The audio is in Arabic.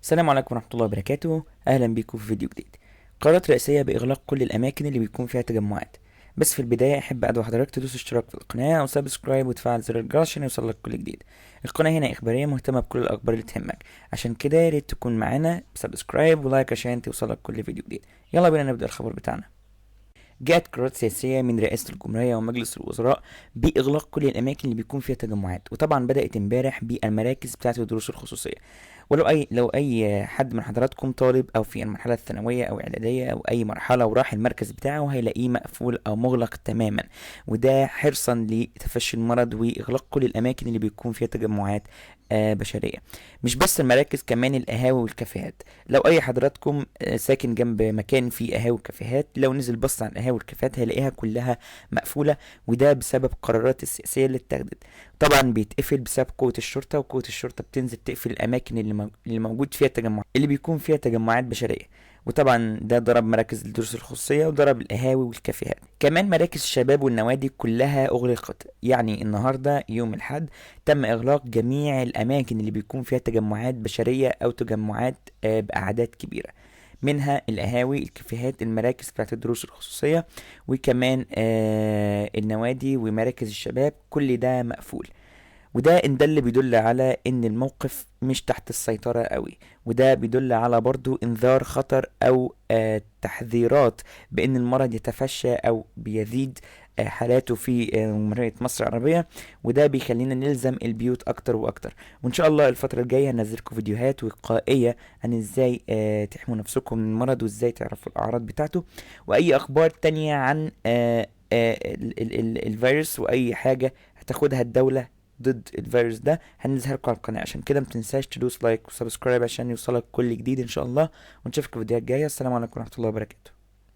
السلام عليكم ورحمة الله وبركاته. أهلا بيكم في فيديو جديد. قرارات رئاسية بإغلاق كل الأماكن اللي بيكون فيها تجمعات. بس في البداية أحب أدعو حضرتك تدوس اشتراك في القناة أو سبسكرايب وتفعل زر الجرس عشان يوصلك كل جديد. القناة هنا إخبارية مهتمة بكل الأخبار اللي تهمك، عشان كده ياريت تكون معانا بسبسكرايب ولايك عشان توصلك كل فيديو جديد. يلا بينا نبدأ الخبر بتاعنا. جاءت قرارات سياسية من رئاسة الجمهورية ومجلس الوزراء بإغلاق كل الأماكن اللي بيكون فيها تجمعات، وطبعا بدأت امبارح بالمراكز بتاعة الدروس الخصوصية. ولو أي حد من حضراتكم طالب أو في المرحلة الثانوية أو إعدادية أو أي مرحلة وراح المركز بتاعه هيلاقيه مقفول أو مغلق تماما، وده حرصا لتفشي المرض وإغلاق كل الأماكن اللي بيكون فيها تجمعات بشرية. مش بس المراكز، كمان القهاوي والكافيهات. لو اي حضراتكم ساكن جنب مكان فيه قهاوي وكافيهات، لو نزل بص على القهاوي والكافيهات هيلاقيها كلها مقفولة، وده بسبب القرارات السياسية اللي اتخذت. طبعا بيتقفل بسبب قوة الشرطة، وقوة الشرطة بتنزل تقفل الأماكن اللي موجود فيها تجمعات، اللي بيكون فيها تجمعات بشرية. وطبعا ده ضرب مراكز الدروس الخصوصية وضرب القهاوي والكافيهات. كمان مراكز الشباب والنوادي كلها أغلقت، يعني النهاردة يوم الأحد تم إغلاق جميع الأماكن اللي بيكون فيها تجمعات بشرية أو تجمعات بأعداد كبيرة، منها القهاوي، الكافيهات، المراكز بتاعت الدروس الخصوصية، وكمان النوادي ومراكز الشباب، كل ده مقفول. وده ان ده اللي بيدل على ان الموقف مش تحت السيطرة قوي، وده بيدل على برضو انذار خطر او تحذيرات بان المرض يتفشى او بيزيد حالاته في جمهورية مصر العربية. وده بيخلينا نلزم البيوت اكتر واكتر. وان شاء الله الفترة الجاية هنزلكم فيديوهات وقائية عن ازاي تحموا نفسكم من المرض وازاي تعرفوا الاعراض بتاعته، واي اخبار تانية عن الفيروس، واي حاجة هتاخدها الدولة ضد الفيروس ده هننزلها لكم على القناة. عشان كده متنساش تدوس لايك وسبسكرايب عشان يوصلك كل جديد ان شاء الله، ونشوفكم في الفيديوهات الجاية. السلام عليكم ورحمة الله وبركاته.